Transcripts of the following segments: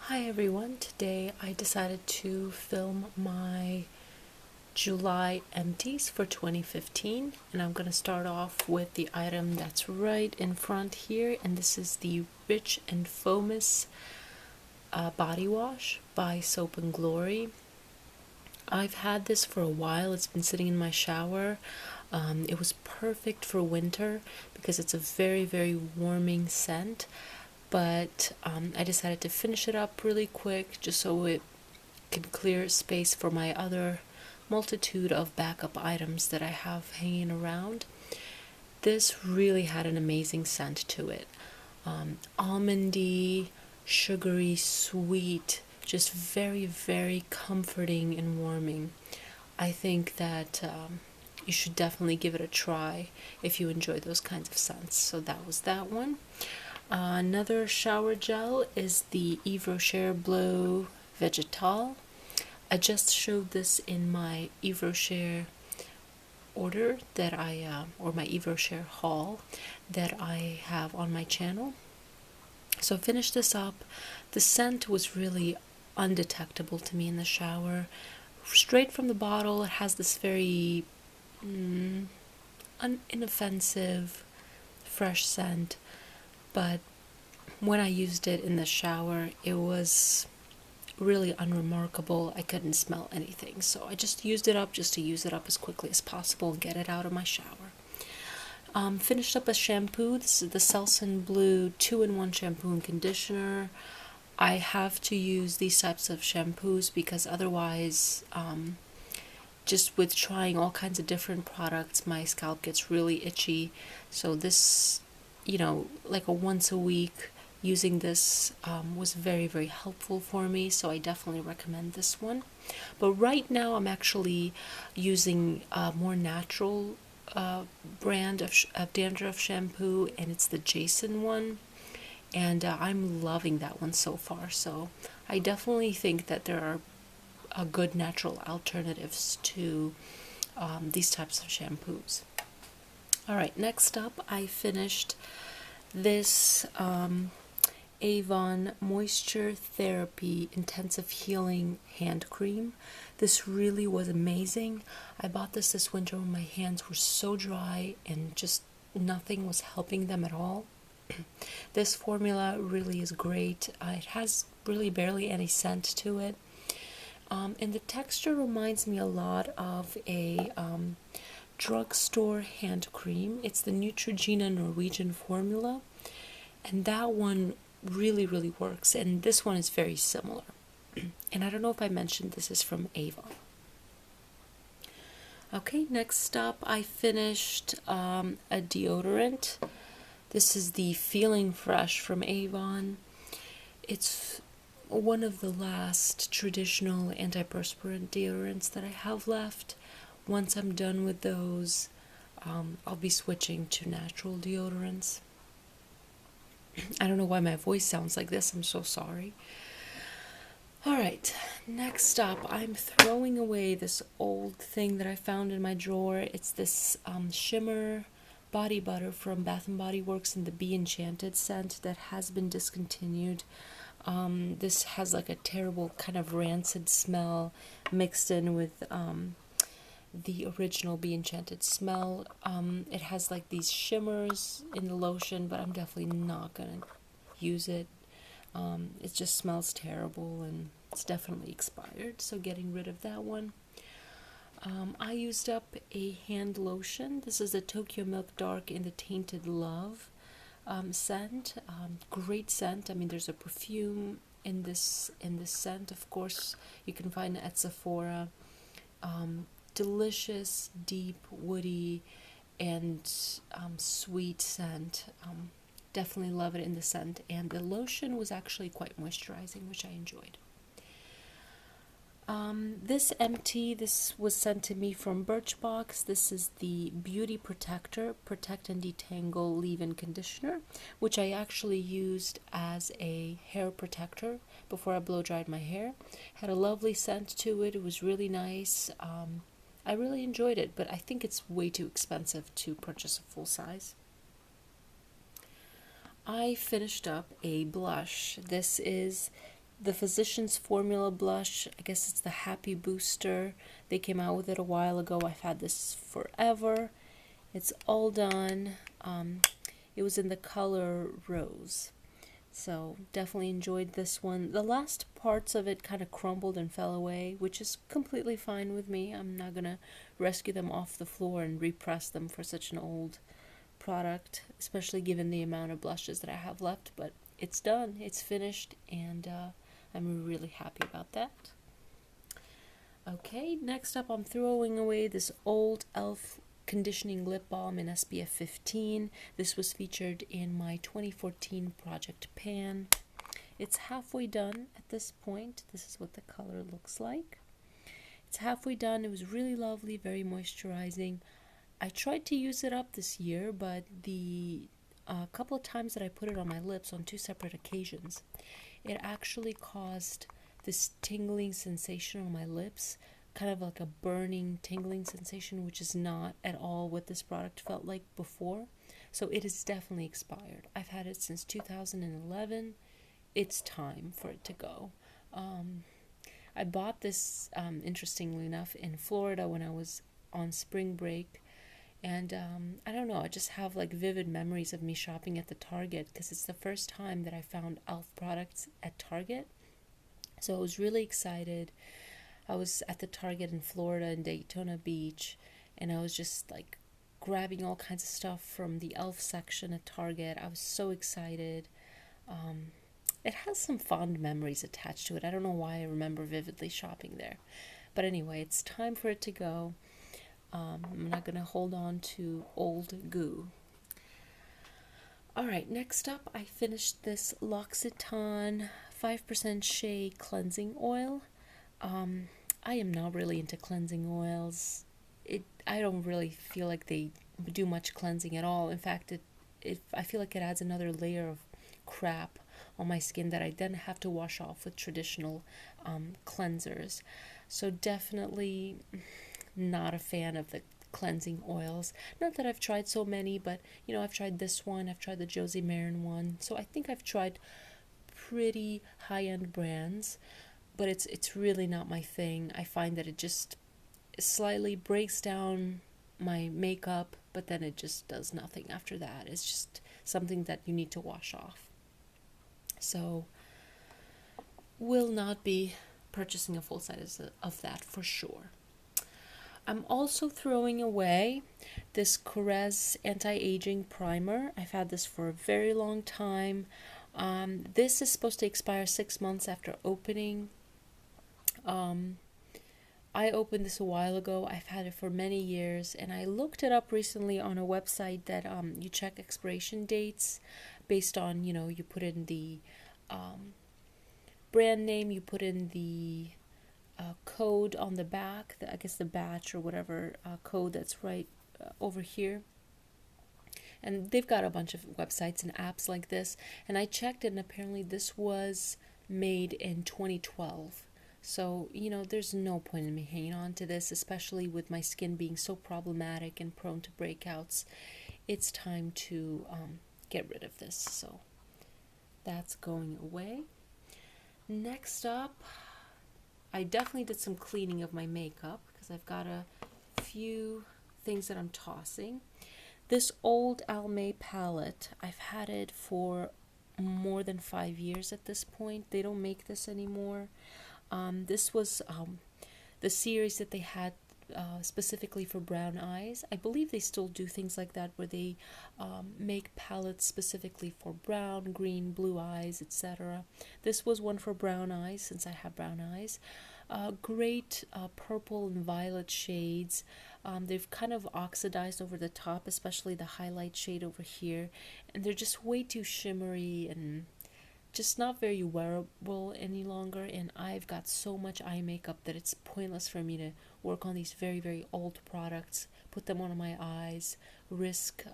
Hi everyone, today I decided to film my July empties for 2015, and I'm going to start off with the item that's right in front here, and this is the Rich and Famous body wash by Soap and Glory. I've had this for a while. It's been sitting in my shower. It was perfect for winter because it's a very, very warming scent, but I decided to finish it up really quick just so it can clear space for my other multitude of backup items that I have hanging around. This really had an amazing scent to it. Almondy, sugary, sweet, just very, very comforting and warming. I think that you should definitely give it a try if you enjoy those kinds of scents. So that was that one. Another shower gel is the Yves Rocher Bleu Vegetal. I just showed this in my Yves Rocher order that or my Yves Rocher haul that I have on my channel. So I finished this up. The scent was really undetectable to me in the shower. Straight from the bottle, it has this very inoffensive, fresh scent, but when I used it in the shower, it was really unremarkable. I couldn't smell anything, so I just used it up just to use it up as quickly as possible and get it out of my shower. Finished up a shampoo. This is the Selsun Blue 2-in-1 shampoo and conditioner. I have to use these types of shampoos because otherwise, just with trying all kinds of different products, my scalp gets really itchy. So this, like a once a week using this was very, very helpful for me, so I definitely recommend this one. But right now I'm actually using a more natural brand of dandruff shampoo, and it's the Jason one, and I'm loving that one so far. So I definitely think that there are good natural alternatives to these types of shampoos. Alright, next up I finished this Avon Moisture Therapy Intensive Healing Hand Cream. This really was amazing. I bought this winter when my hands were so dry and just nothing was helping them at all. This formula really is great. It has really barely any scent to it. And the texture reminds me a lot of a drugstore hand cream. It's the Neutrogena Norwegian formula, and that one really, really works, and this one is very similar. And I don't know if I mentioned this is from Avon. Okay, next up I finished a deodorant. This is the Feeling Fresh from Avon. It's one of the last traditional antiperspirant deodorants that I have left. Once I'm done with those, I'll be switching to natural deodorants. I don't know why my voice sounds like this, I'm so sorry. Alright, next up, I'm throwing away this old thing that I found in my drawer. It's this shimmer body butter from Bath & Body Works in the Be Enchanted scent that has been discontinued. This has like a terrible kind of rancid smell mixed in with the original Be Enchanted smell. It has like these shimmers in the lotion, but I'm definitely not gonna use it. It just smells terrible and it's definitely expired, so getting rid of that one. I used up a hand lotion. This is a Tokyo Milk Dark in the Tainted Love scent. Great scent. I mean, there's a perfume in this scent. Of course, you can find it at Sephora. Delicious, deep, woody, and sweet scent. Definitely love it in the scent, and the lotion was actually quite moisturizing, which I enjoyed. This was sent to me from Birchbox. This is the Beauty Protector, Protect and Detangle Leave-In Conditioner, which I actually used as a hair protector before I blow-dried my hair. Had a lovely scent to it. It was really nice. I really enjoyed it, but I think it's way too expensive to purchase a full size. I finished up a blush. This is the Physicians Formula blush. I guess it's the Happy Booster. They came out with it a while ago. I've had this forever. It's all done. It was in the color Rose. So definitely enjoyed this one. The last parts of it kind of crumbled and fell away, which is completely fine with me. I'm not going to rescue them off the floor and repress them for such an old product, especially given the amount of blushes that I have left. But it's done. It's finished, and I'm really happy about that. Okay, next up I'm throwing away this old e.l.f. conditioning lip balm in SPF 15. This was featured in my 2014 Project Pan. It's halfway done at this point. This is what the color looks like. It's halfway done. It was really lovely, very moisturizing. I tried to use it up this year, but the couple of times that I put it on my lips on 2 separate occasions, it actually caused this tingling sensation on my lips, kind of like a burning, tingling sensation, which is not at all what this product felt like before. So it is definitely expired. I've had it since 2011. It's time for it to go. I bought this, interestingly enough, in Florida when I was on spring break. And I don't know, I just have like vivid memories of me shopping at the Target, because it's the first time that I found e.l.f. products at Target. So I was really excited. I was at the Target in Florida in Daytona Beach, and I was just like grabbing all kinds of stuff from the e.l.f. section at Target. I was so excited. It has some fond memories attached to it. I don't know why I remember vividly shopping there. But anyway, it's time for it to go. I'm not going to hold on to old goo. Alright, next up I finished this L'Occitane 5% Shea Cleansing Oil. I am not really into cleansing oils. I don't really feel like they do much cleansing at all. In fact, I feel like it adds another layer of crap on my skin that I then have to wash off with traditional cleansers. So definitely not a fan of the cleansing oils. Not that I've tried so many, but you know, I've tried this one, I've tried the Josie Maran one. So I think I've tried pretty high-end brands, but it's really not my thing. I find that it just slightly breaks down my makeup, but then it just does nothing after that. It's just something that you need to wash off. So will not be purchasing a full size of that for sure. I'm also throwing away this Korres Anti-Aging Primer. I've had this for a very long time. This is supposed to expire 6 months after opening. I opened this a while ago. I've had it for many years, and I looked it up recently on a website that you check expiration dates based on, you know, you put in the brand name, you put in the code on the back, I guess the batch or whatever code that's right over here. And they've got a bunch of websites and apps like this, and I checked it, and apparently this was made in 2012. So, you know, there's no point in me hanging on to this, especially with my skin being so problematic and prone to breakouts. It's time to get rid of this, so that's going away. Next up, I definitely did some cleaning of my makeup because I've got a few things that I'm tossing. This old Almay palette, I've had it for more than 5 years at this point. They don't make this anymore. This was the series that they had specifically for brown eyes. I believe they still do things like that where they make palettes specifically for brown, green, blue eyes, etc. This was one for brown eyes since I have brown eyes. Great purple and violet shades. They've kind of oxidized over the top, especially the highlight shade over here, and they're just way too shimmery and just not very wearable any longer. And I've got so much eye makeup that it's pointless for me to work on these very, very old products, put them on my eyes, risk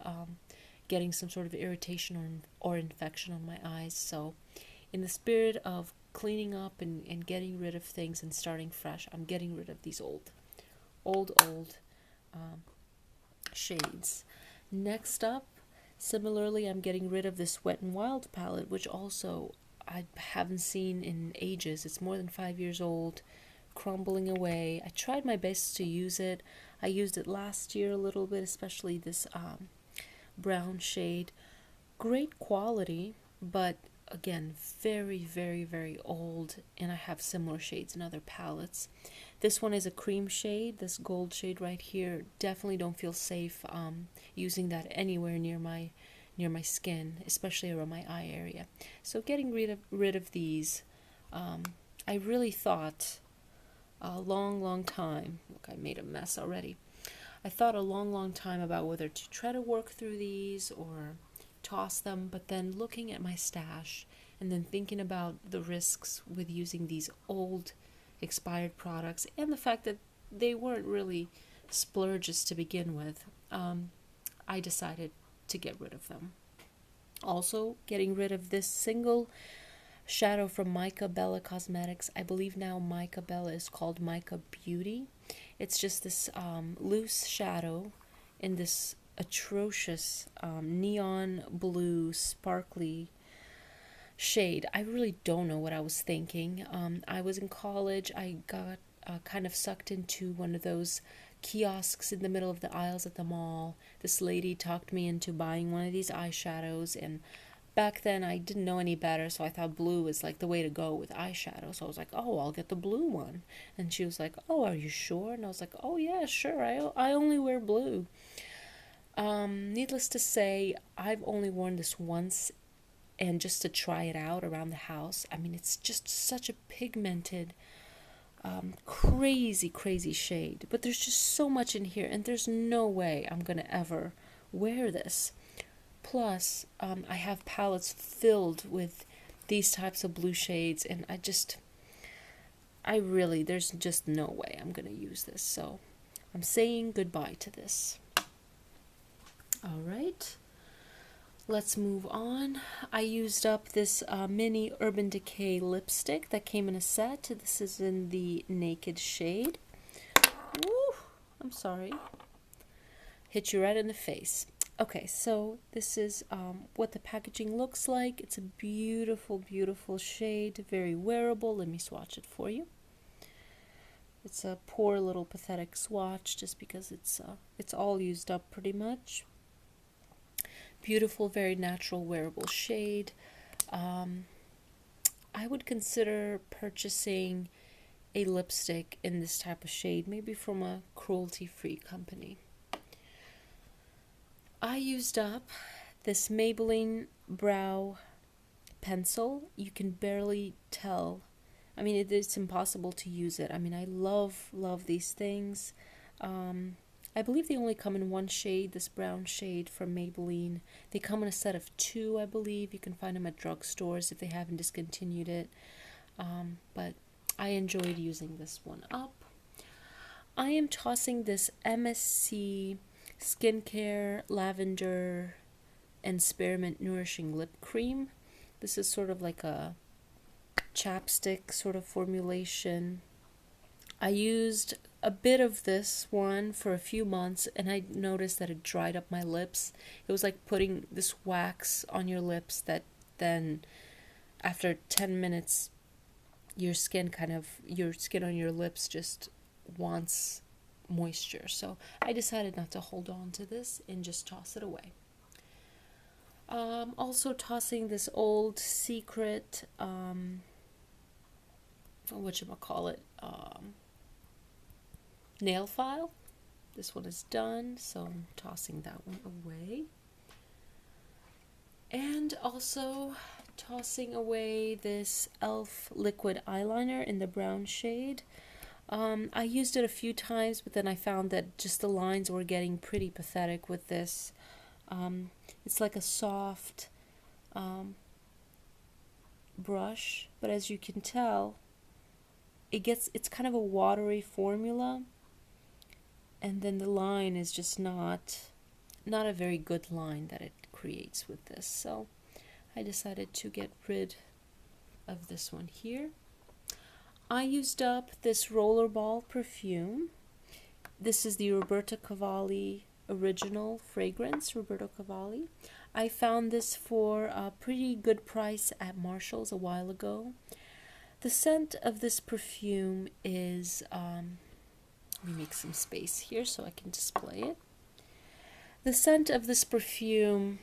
getting some sort of irritation or infection on my eyes. So in the spirit of cleaning up and getting rid of things and starting fresh, I'm getting rid of these old shades. Next up, similarly, I'm getting rid of this Wet n Wild palette, which also I haven't seen in ages. It's more than 5 years old, crumbling away. I tried my best to use it. I used it last year a little bit, especially this brown shade. Great quality, but again, very, very, very old, and I have similar shades in other palettes. This one is a cream shade, this gold shade right here. Definitely don't feel safe using that anywhere near my skin, especially around my eye area. So getting rid of these, I really thought a long time. Look, I made a mess already. I thought a long time about whether to try to work through these or toss them, but then looking at my stash and then thinking about the risks with using these old expired products and the fact that they weren't really splurges to begin with, I decided to get rid of them. Also, getting rid of this single shadow from Mica Bella Cosmetics. I believe now Mica Bella is called Mica Beauty. It's just this loose shadow in this atrocious neon blue sparkly shade. I really don't know what I was thinking. I was in college. I got kind of sucked into one of those kiosks in the middle of the aisles at the mall. This lady talked me into buying one of these eyeshadows, and back then I didn't know any better, so I thought blue was like the way to go with eyeshadow. So I was like, oh, I'll get the blue one. And she was like, oh, are you sure? And I was like, oh yeah, sure. I only wear blue. Needless to say, I've only worn this once, and just to try it out around the house. I mean, it's just such a pigmented, crazy shade. But there's just so much in here, and there's no way I'm gonna ever wear this. Plus, I have palettes filled with these types of blue shades, and there's just no way I'm gonna use this. So I'm saying goodbye to this. All right, let's move on. I used up this mini Urban Decay lipstick that came in a set. This is in the Naked shade. Woo, I'm sorry. Hit you right in the face. Okay, so this is what the packaging looks like. It's a beautiful shade, very wearable. Let me swatch it for you. It's a poor little pathetic swatch just because it's all used up pretty much. Beautiful, very natural, wearable shade. I would consider purchasing a lipstick in this type of shade, maybe from a cruelty-free company. I used up this Maybelline brow pencil. You can barely tell. I mean, it's impossible to use it. I mean, I love these things. I believe they only come in one shade, this brown shade from Maybelline. They come in a set of 2, I believe. You can find them at drugstores if they haven't discontinued it. But I enjoyed using this one up. I am tossing this MSC Skincare Lavender and Spearmint Nourishing Lip Cream. This is sort of like a chapstick sort of formulation. I used a bit of this one for a few months, and I noticed that it dried up my lips. It was like putting this wax on your lips that then after 10 minutes your skin on your lips just wants moisture. So I decided not to hold on to this and just toss it away. Also tossing this old secret nail file. This one is done, so I'm tossing that one away. And also tossing away this e.l.f. liquid eyeliner in the brown shade. I used it a few times, but then I found that just the lines were getting pretty pathetic with this. It's like a soft brush, but as you can tell, it's kind of a watery formula, and then the line is just not a very good line that it creates with this. So I decided to get rid of this one here. I used up this Rollerball perfume. This is the Roberta Cavalli original fragrance, Roberto Cavalli. I found this for a pretty good price at Marshall's a while ago. The scent of this perfume is, let me make some space here so I can display it. The scent of this perfume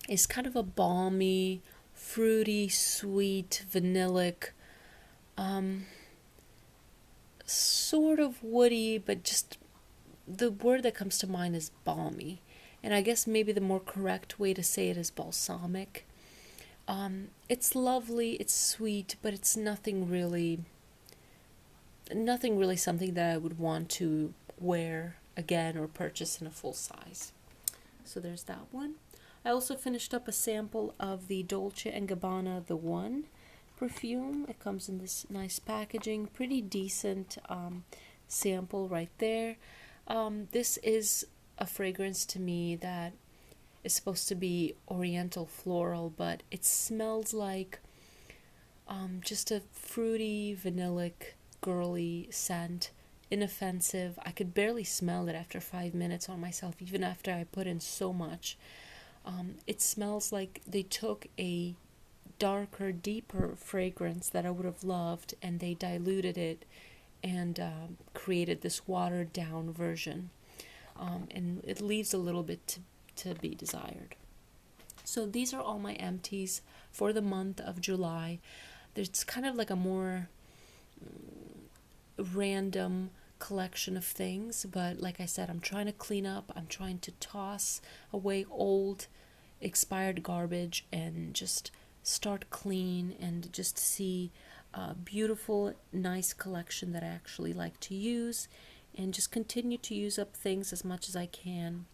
is kind of a balmy, fruity, sweet, vanillic, sort of woody, but just the word that comes to mind is balmy. And I guess maybe the more correct way to say it is balsamic. It's lovely, it's sweet, but it's nothing really something that I would want to wear again or purchase in a full size. So there's that one. I also finished up a sample of the Dolce & Gabbana The One perfume. It comes in this nice packaging, pretty decent sample right there. This is a fragrance to me that is supposed to be oriental floral, but it smells like just a fruity, vanillic, girly scent, inoffensive. I could barely smell it after 5 minutes on myself, even after I put in so much. It smells like they took a darker, deeper fragrance that I would have loved, and they diluted it and created this watered down version. And it leaves a little bit to be desired. So these are all my empties for the month of July. There's kind of like a more random collection of things, but like I said, I'm trying to clean up. I'm trying to toss away old, expired garbage and just start clean and just see a beautiful, nice collection that I actually like to use, and just continue to use up things as much as I can.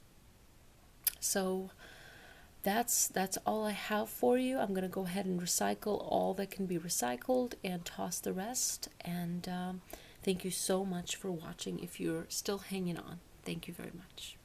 So that's all I have for you. I'm going to go ahead and recycle all that can be recycled and toss the rest. And thank you so much for watching if you're still hanging on. Thank you very much.